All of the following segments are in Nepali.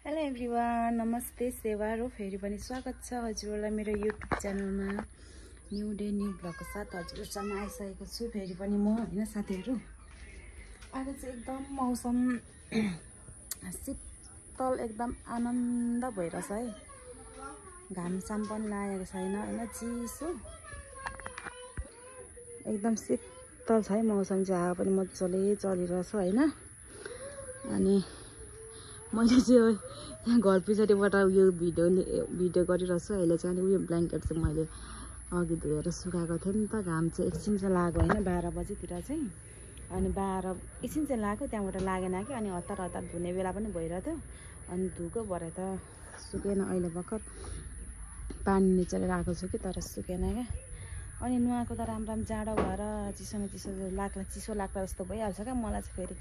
हेलो एभ्रिवान, नमस्ते सेवा र फेरि पनि स्वागत छ हजुरहरूलाई मेरो युट्युब च्यानलमा। न्यू डे न्यू ब्लगको साथ हजुरहरूसँग आइसकेको छु फेरि पनि म हैन साथीहरू। आज चाहिँ एकदम मौसम शीतल, एकदम आनन्द भइरहेछ है। घामसाम पनि लागेको छैन हैन, चिसो एकदम शीतल छ है मौसम चाहिँ। हावा पनि मजाले चलिरहेछ हैन। अनि मैले चाहिँ यहाँ घर पछाडिबाट यो भिडियो गरिरहेको छु। अहिले चाहिँ उयो ब्ल्याङ्केट चाहिँ मैले अघि धोएर सुकाएको थिएँ नि त। घाम चाहिँ एकछिन चाहिँ लाग्यो होइन, 12 बजीतिर चाहिँ। अनि 12 एकछिन चाहिँ लाग्यो, त्यहाँबाट लागेन कि। अनि हतार हतार धुने बेला पनि भइरहेको थियो, अनि धुको भरे त सुकेन। अहिले भर्खर पानी निचेर आएको छु कि, तर सुकेन क्या। अनि नुहाएको त राम्रो जाडो भएर चिसो चिसो लाग्ला जस्तो भइहाल्छ क्या। मलाई चाहिँ फेरि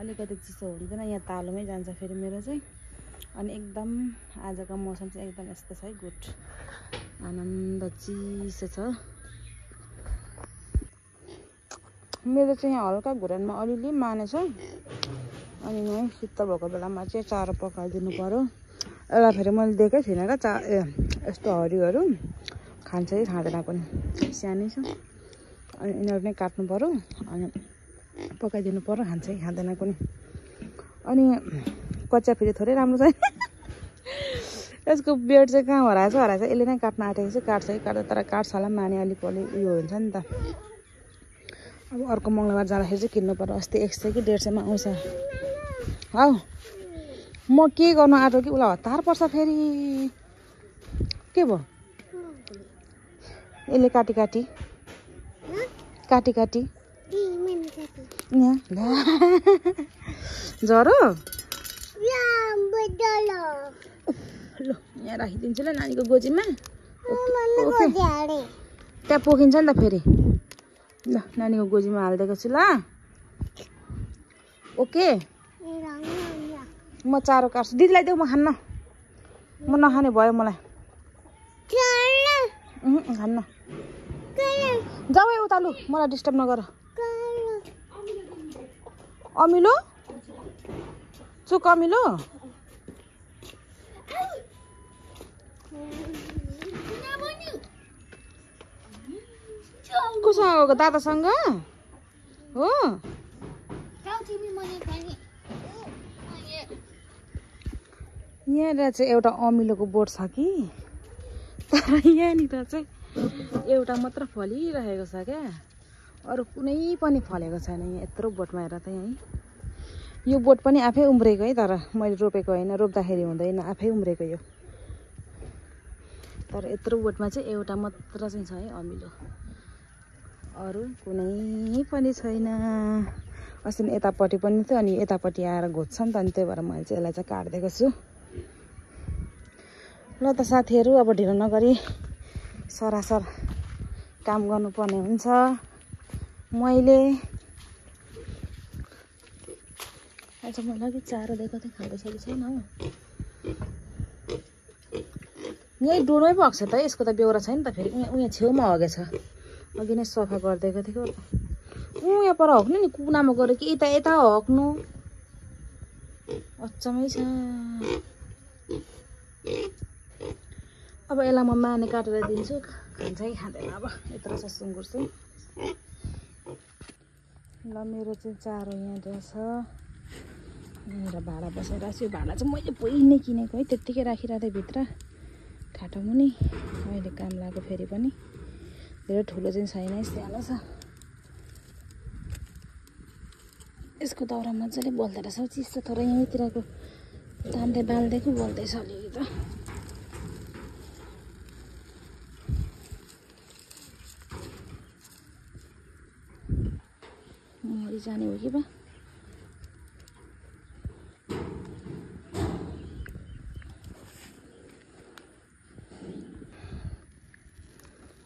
अलिकति चिसो हुँदैन, यहाँ तालुमै जान्छ फेरि मेरो चाहिँ। अनि एकदम आजको मौसम चाहिँ एकदम यस्तो छ है, गुड आनन्द चिसो छ। मेरो चाहिँ यहाँ हल्का घुरानमा अलिअलि मानेछ। अनि यहाँ शीतल भएको बेलामा चाहिँ चारो पकाइदिनु पर्यो। यसलाई फेरि मैले दिएकै थिइनँ क्या यस्तो हरियोहरू खान्छ कि खाँदैन पनि, सानै छ। अनि यिनीहरू नै काट्नु पर्यो, अनि पकाइदिनु पर्यो, खान्छ कि खाँदैन पनि। अनि कच्चा फेरि थोरै राम्रो छ यसको बेड चाहिँ कहाँ हराएछ यसले नै काट्न आँटेको चाहिँ। काट्छ कि काट्छ, तर काट्छ होला माने अलिक उयो हुन्छ नि त। अब अर्को मङ्गलबार जाँदाखेरि चाहिँ किन्नु पर्यो। अस्ति 100 कि 150 मा आउँछ। हौ म के गर्नु आँटो कि उसलाई हतार पर्छ फेरि। के भयो यसले काटी यहाँ ज्वरो ल यहाँ राखिदिन्छु ल नानीको गोजीमा। त्यहाँ पोखिन्छ नि त फेरि। ल नानीको गोजीमा हालिदिएको छु ल। ओके म चारो काट्छु, दिदीलाई देऊ, म खान्न, म नखाने भयो मलाई। खान्न, जाऊ है उता, लु मलाई डिस्टर्ब नगर। अमिलो चुक, अमिलो कोसँग गएको? दादासँग हो। यहाँनिर चाहिँ एउटा अमिलोको बोट छ कि, तर यहाँनिर चाहिँ एउटा मात्र फलिरहेको छ क्या, अरू कुनै पनि फलेको छैन। यहाँ यत्रो बोटमा हेर त। यहीँ यो बोट पनि आफै उम्रेको है, तर मैले रोपेको होइन, रोप्दाखेरि हुँदैन, आफै उम्रेको यो। तर यत्रो बोटमा चाहिँ एउटा मात्र चाहिँ छ है अमिलो, अरू कुनै पनि छैन। अस्ति यतापट्टि पनि थियो, अनि यतापट्टि आएर घोज्छ नि त, अनि त्यही भएर मैले चाहिँ यसलाई चाहिँ काटिदिएको छु। ल त साथीहरू, अब ढिलो नगरी सरासर काम गर्नुपर्ने हुन्छ। मैले आज मलाई कि चारो दिएको थिएँ, खाँदैछ कि छैन हौ। यहीँ डुँडमै भएको छ त, यसको त बेहोरा छैन त। फेरि उहाँ छेउमा हगेछ, अघि नै सफा गरिदिएको थियो। यहाँ पर हग्नु नि, कुनामा गऱ्यो कि यता हग्नु, अचम्मै छ। अब यसलाई म माने काटेर दिन्छु, खान्छ कि खाँदैन अब। यत्रो छ सुँगुर चाहिँ। ल मेरो चाहिँ चारो यहाँ रहेछ। यहाँनिर भाडा बसाइरहेको छु। यो भाडा चाहिँ मैले पहिल्यै किनेको है, त्यत्तिकै राखिरहेको थिएँ भित्र खाटो मुनि। अहिले काम लाग्यो फेरि पनि। धेरै ठुलो चाहिँ छैन, सानो छ। यसको दाउरा मजाले बल्दो रहेछ, चिसो थोरै यहीँतिरको तान्दै बाल्दिएको बल्दैछ अलिअलि त। मरि जाने हो कि बा।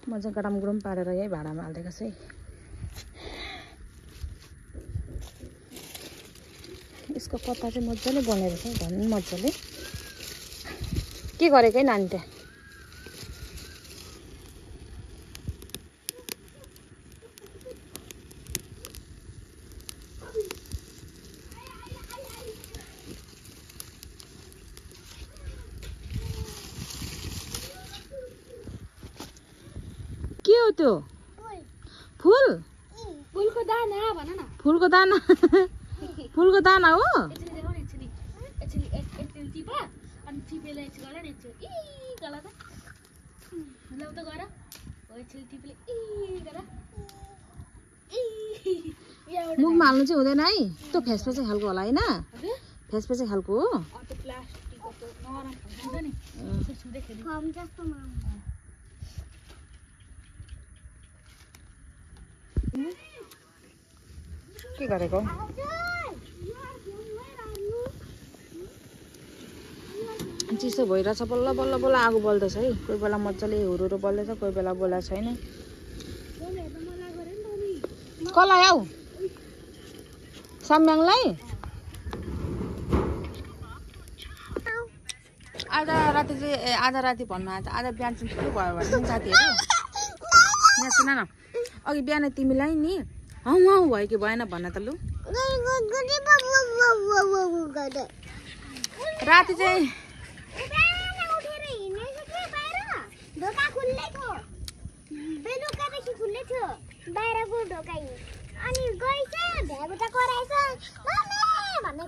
म चाहिँ गरम गरम पारेर यही भाँडामा हालिदिएको छु है। यसको पत्ता चाहिँ मजाले बनेर छ, झन् मजाले। के गरेको है नानी त्यहाँ? के हो त्यो फुल फुलको दाना भन न फुलको दाना फुलको दाना हो एकछिन टिप अनि टिपेले एकछिन गर नि एकछिन गला त लौ त गर हो एकछिन टिपेले गर मुखमा हाल्नु चाहिँ हुँदैन है त्यो फेसपेचे खालको होला हैन फेसपेचे खालको हो त्यो प्लास्टिकको त्यो नरम हुन्छ नि त्यो छुँदै खेल्नु फर्म जस्तो के गरेको चिसो भइरहेछ बल्ल बल्ल बल्ल आगो बल्दैछ है कोही बेला मजाले हुरुरु बल्दैछ कोही बेला बोला छैन कसलाई आऊ सम्याङलाई आज राति चाहिँ आज राति भन्नु आज बिहान चाहिँ के भयो भने साथीहरू यहाँ सुन न अघि बिहान तिमीलाई नि हौ हौ भयो कि भएन भन्न त लु राति चाहिँ ढोका खुल्लै थियो बेलुकादेखि खुल्लै थियो बाहिरको ढोका अनि गइछ भ्यागु त कराएछ भन्ने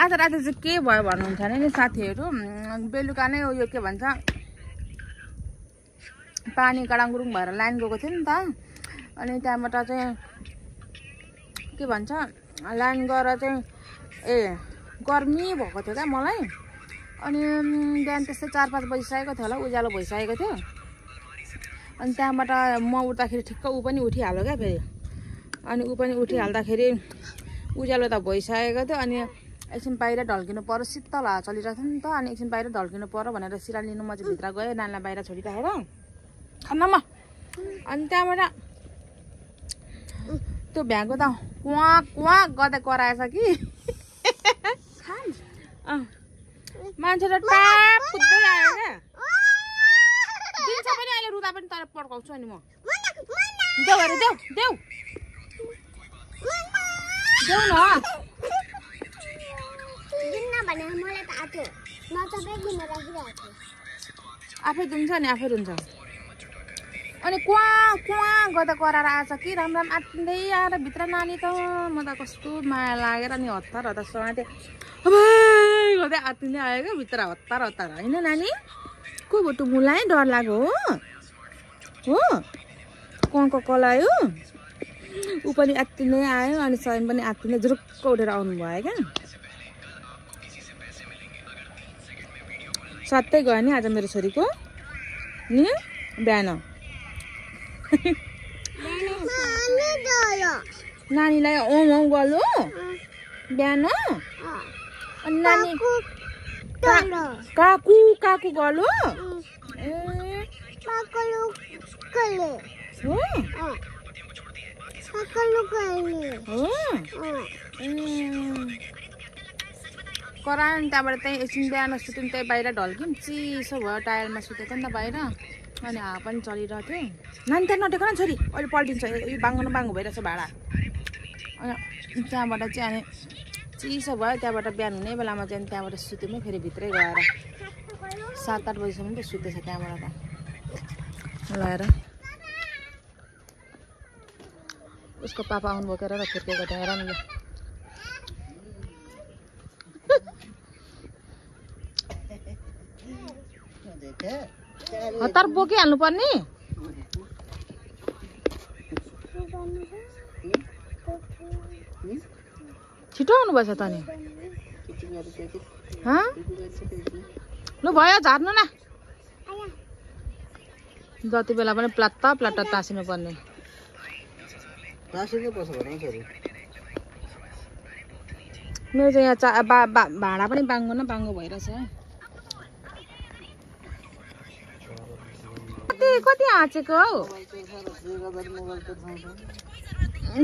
आज राति चाहिँ के भयो भन्नुहुन्छ भने नि साथीहरू बेलुका नै यो के भन्छ पानी कडाङगुरुङ भएर लाइन गएको थियो नि त अनि त्यहाँबाट चाहिँ के भन्छ लाइन गएर चाहिँ गर्मी भएको थियो क्या मलाई अनि बिहान त्यस्तै 4-5 बजिसकेको थियो होला उज्यालो भइसकेको थियो अनि त्यहाँबाट म उठ्दाखेरि ठिक्क ऊ पनि उठिहाल्यो क्या फेरि अनि ऊ पनि उठिहाल्दाखेरि उज्यालो त भइसकेको थियो अनि एकछिन बाहिर ढल्किनु पर्यो शीतल हावा चलिरहेको थियो नि त अनि एकछिन बाहिर ढल्किनु पर्यो भनेर सिरा लिनु म चाहिँ भित्र गएँ नानीलाई बाहिर छोडिराखेर खानामा अनि त्यहाँबाट त्यो भ्याएको त कुवा कुवा गर्दै कराएछ कि मान्छे त टाप कुद्दै आयो क्या दिन्छ पनि अहिले रुदा पनि तर पड्काउँछु अनि म देऊ अरे देऊ देऊ देऊ न आफै दुन्छ नि आफै दुन्छ अनि कुवा कुवा गर्दा कराएर आएछ कि राम राम आत्तिँदै आएर भित्र नानी त म त कस्तो माया लागेर नि हतार हतार समातेँ गर्दै आत्तिँदै आयो क्या भित्र हतार हतार होइन नानी को भोटो मुलाई डर लाग्यो हो कनको कलायो ऊ पनि आत्तिँदै आयो अनि स्वयं पनि आत्तिँदै जुरुक्क उठेर आउनु भयो क्या साथै गयो नि आज मेरो छोरीको नि बिहान नानीलाई औ औ गर्नु बिहान अनि नानी काकु काकु गर्नु करायो नि त्यहाँबाट त्यहीँ एकछिन बिहान सुत्यौँ त्यहीँ बाहिर ढल्क्यौँ चिसो भयो टायरमा सुतेको नि त बाहिर अनि हावा पनि चलिरहेको थियो नानी त्यहाँ नटेको न छोरी अहिले पल्टिन्छ यो बाङ्गो न बाङ्गो भइरहेछ भाडा अनि त्यहाँबाट चाहिँ अनि चिसो भयो त्यहाँबाट बिहान हुने बेलामा चाहिँ त्यहाँबाट सुत्यौँ फेरि भित्रै गएर 7-8 बजीसम्म त सुतेछ त्यहाँबाट त लगाएर उसको पापा आउनु बोकेर र फुर्केको त्यहाँ हेर नि हतार बोकिहाल्नु पर्ने छिटो आउनुभएछ त नि लु भयो झार्नु न जति बेला पनि प्लाट्ट प्लाट्ट तासिनु पर्ने मेरो चाहिँ यहाँ भाडा पनि बाङ्गो न बाङ्गो भइरहेछ कति आँचेको हौ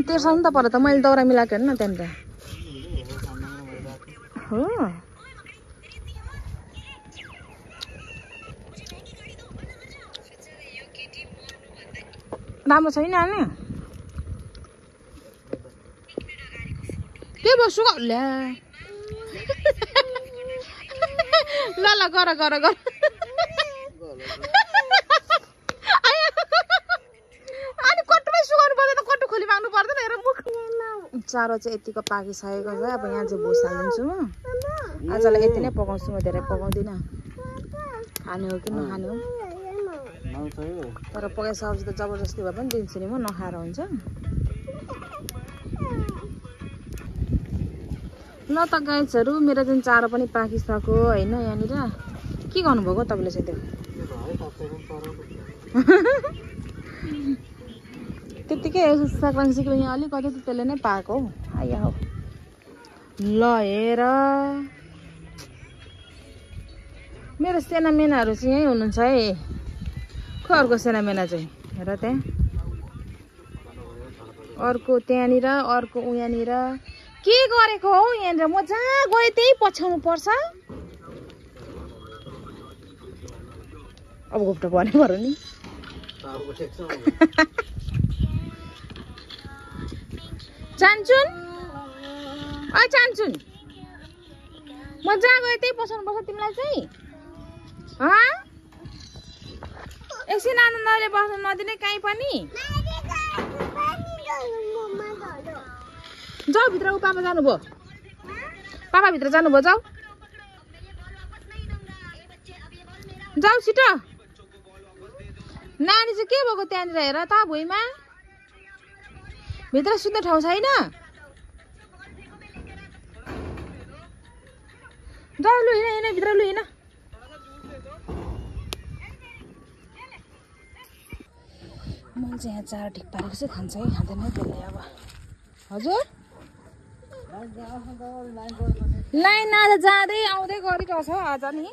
तेर्साउनु त पर्यो त मैले दौरा मिलाएको हेर्नु न त्यहाँनिर हो राम्रो छैन नि के बस्छु ल्या ल ल गर गर गर अनि कट्टुमै सुकाउनु पर्दैन त कट्टु खोली माग्नु पर्दैन हेर मुख चारो चाहिँ यतिको पाकिसकेको छ अब यहाँ चाहिँ भुस हालिदिन्छु म आजलाई यति नै पकाउँछु म धेरै पकाउँदिनँ खाने हो कि नखाने हो तर पकाइ सब्जी त जबरजस्ती भए पनि दिन्छु नि म नखाएर हुन्छ ल त गाइजहरू मेरो जुन चारो पनि पाकिसक्यो होइन यहाँनिर के गर्नुभएको तपाईँले चाहिँ त्यो त्यत्तिकै साक्राङ सिक्राङ यहाँ अलिकति त्यसले नै पाएको हौ आइया हौ ल हेर मेरो सेनामेनाहरू चाहिँ यहीँ हुनुहुन्छ है खै अर्को सेनामेना चाहिँ हेर त्यहाँ अर्को त्यहाँनिर अर्को उहाँनिर के गरेको हौ यहाँनिर म जहाँ गएँ त्यही पछ्याउनु पर्छ अब घोप्टो भने भरौँ नि चान्चुन ओ चान्चुन म जहाँ गएँ त्यही पछ्याउनु पर्छ तिमीलाई चाहिँ एकछिन आनन्दले बस्नु नदिने कहीँ पनि जाऊ भित्र ऊ पापा जानुभयो पापा भित्र जानुभयो जाऊ जाऊ छिटो नानी चाहिँ के भएको त्यहाँनिर हेर त भुइँमा भित्र सुत्ने ठाउँ छैन जाऊ लु हिँड हिँड भित्र लु हिँड मैले चाहिँ यहाँ चारो ठिक पारेको चाहिँ खान्छ कि खाँदैन त्यसलाई अब हजुर लाइन आज जाँदै आउँदै गरिरहेको छ आज नि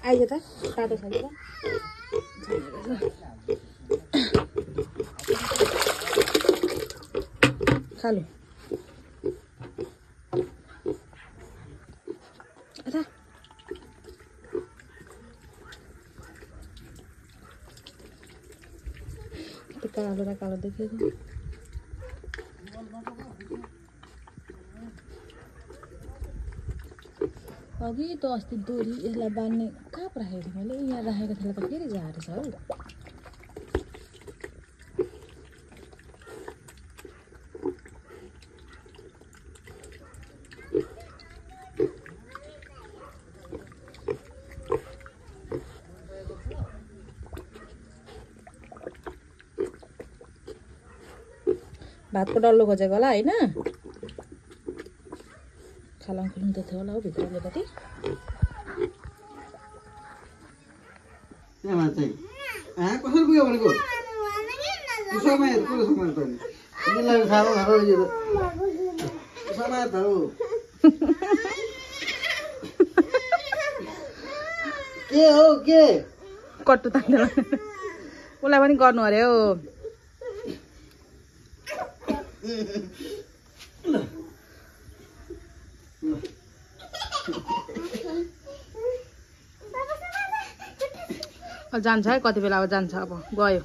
आइज त तातो छ नि खालु अथा कालो र कालो देखिएको अघि त अस्ति डोरी यसलाई बाँध्ने कहाँ पो राखेको थिएँ मैले यहाँ राखेको थिएँ त फेरि झारेछ हौ भातको डल्लो खोजेको होला होइन खालाङ खुलुङ त थियो होला हौ भित्रपट्टि कसरी पुग्यो भनेको के हो के कट्टु तान्दैन उसलाई पनि गर्नु अरे हो जान्छ है कति बेला अब जान्छ अब गयो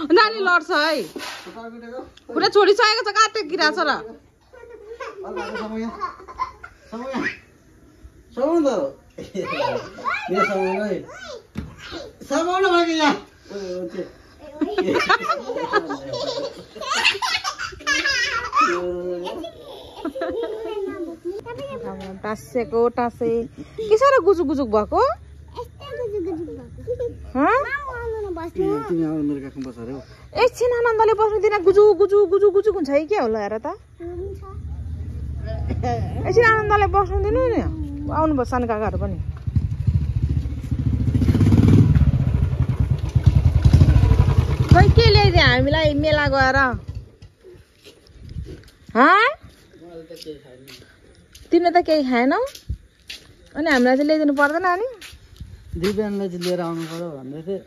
नानी लड्छ है पुरा छोडिसकेको छ कहाँ टेकिरहेको छ र टाँसेको टाँसे के साह्रो गुजुक गुजुक भएको एकछिन आनन्दले बस्नु दिन गुजु गुजु गुजु गुजुक हुन्छ कि के होला हेर त एकछिन आनन्दले बस्नु दिनु नि आउनुभयो सानो काकाहरू पनि खै के ल्याइदियो हामीलाई मेला गएर तिमीले त केही खाएनौ अनि हामीलाई चाहिँ ल्याइदिनु पर्दैन अनि दिव्याङलाई चाहिँ लिएर आउनु पर्यो भन्दै थिएँ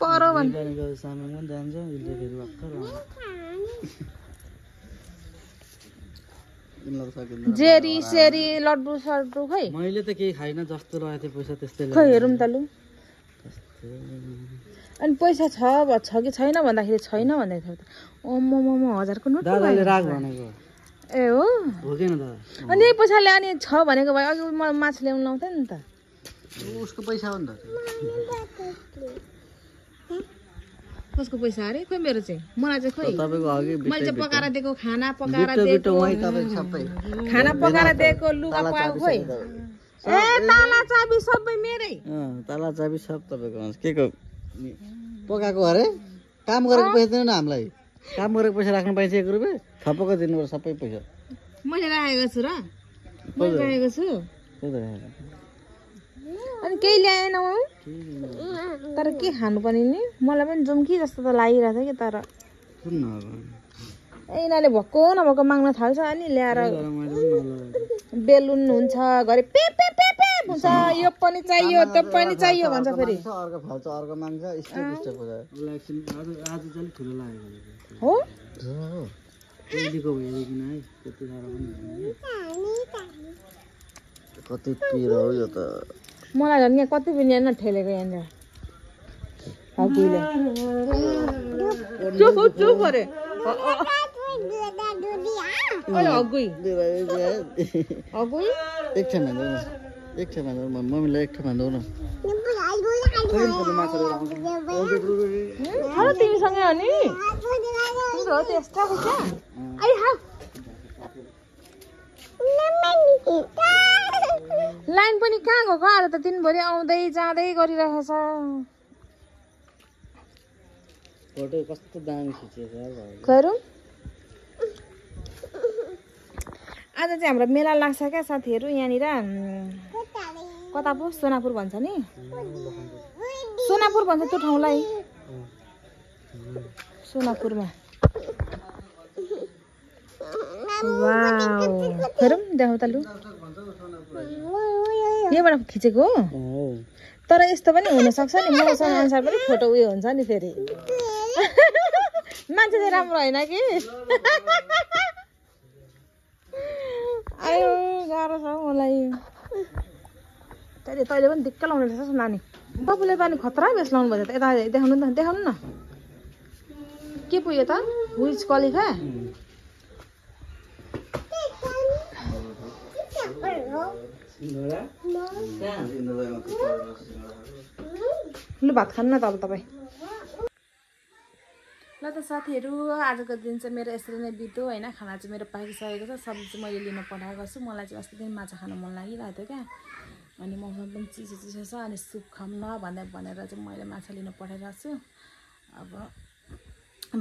पर भन् दिव्याङको सामान पनि जान्छ उसले फेरि भर्खर जेरी सेरी लड्डु सड्डु खै मैले त केही खाइनँ जस्तो रहेको थियो पैसा त्यस्तै खै हेरौँ त लु अनि पैसा छ कि छैन भन्दाखेरि छैन भन्दाखेरि त म 1000को नोट दादाले राख भनेको ए हो हो कि न दादा अनि यही पैसाले अनि छ भनेको भए अघि म माछा ल्याउनु लाउँथेँ नि त उसको पैसा हो नि त कसको पैसा अरे खोइ मेरो चाहिँ मलाई चाहिँ खोइ तपाईँको अघि मैले चाहिँ पकाएर दिएको खाना पकाएर दिएको सबै खाना पकाएर दिएको लुगा पकाएको खोइ ए ताला चाबी सबै मेरै ताला चाबी सब तपाईँको हुन्छ के को पकाएको अरे काम गरेको पैसा दिनु न हामीलाई काम गरेको पैसा राख्नु पाइन्छ 1 रुपियाँ थपक्क दिनुपर्छ सबै पैसा मैले राखेको छु र मैले राखेको छु अनि केही ल्याएन तर के खानु पर्ने नि मलाई पनि जाउँ कि जस्तो त लागिरहेको छ कि तर यिनीहरूले भक्को नभएको माग्न थाल्छ अनि ल्याएर बेलुन हुन्छ घरि पे पे पे पे हुन्छ यो पनि चाहियो त्यो पनि चाहियो भन्छ फेरि अर्को फाल्छ अर्को माग्छ हो कति पिरो हो यो त मलाई झन् यहाँ कति पनि यहाँ ठेलेको यहाँनिर हगुले चुप चुप अरे हगुई हगुई एक ठाउँ मम्मीलाई एक ठाउँ भन्दा न तिमीसँगै हो नि हो त्यस्तो लाइन पनि कहाँ गएको अहिले त दिनभरि आउँदै जाँदै गरिरहेको छ फोटो कस्तो दामी खिचेको गरौँ आज चाहिँ हाम्रो मेला लाग्छ क्या साथीहरू यहाँनिर कता पो सोनापुर भन्छ नि सोनापुर भन्छ त्यो ठाउँलाई सोनापुरमा वाउ गरौँ देखाउ त लु यहाँबाट खिचेको हो तर यस्तो पनि हुनसक्छ नि मौसम अनुसार पनि फोटो उयो हुन्छ नि फेरि मान्छे चाहिँ राम्रो होइन कि आयो गाह्रो छ मलाई तैँले पनि दिक्क लाउनु रहेछ नानी तपाईँले पानी खतरा बेस लाउनु भयो त यता देखाउनु न देखाउनु न के पुग्यो त विच कलिफा लु भात खानु न त अब तपाईँ ल त साथीहरू आजको दिन चाहिँ मेरो यसरी नै बित्यो होइन खाना चाहिँ मेरो पाकिसकेको छ सब्जी चाहिँ मैले लिन पठाएको छु मलाई चाहिँ अस्ति दिन माछा खानु मन लागिरहेको थियो क्या अनि मौसम पनि चिसो चिसो छ अनि सुप खाऊँ न भनेर चाहिँ मैले माछा लिन पठाइरहेको छु अब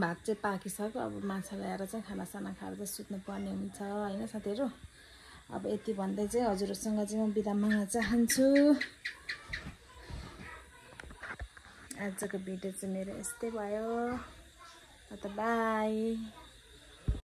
भात चाहिँ पाकिसक्यो अब माछा ल्याएर चाहिँ खानासाना खाएर चाहिँ सुत्नुपर्ने हुन्छ होइन साथीहरू अब यति भन्दै चाहिँ हजुरहरूसँग चाहिँ म बिदा माग्न चाहन्छु आजको भिडियो चाहिँ मेरो यस्तै भयो त बाई।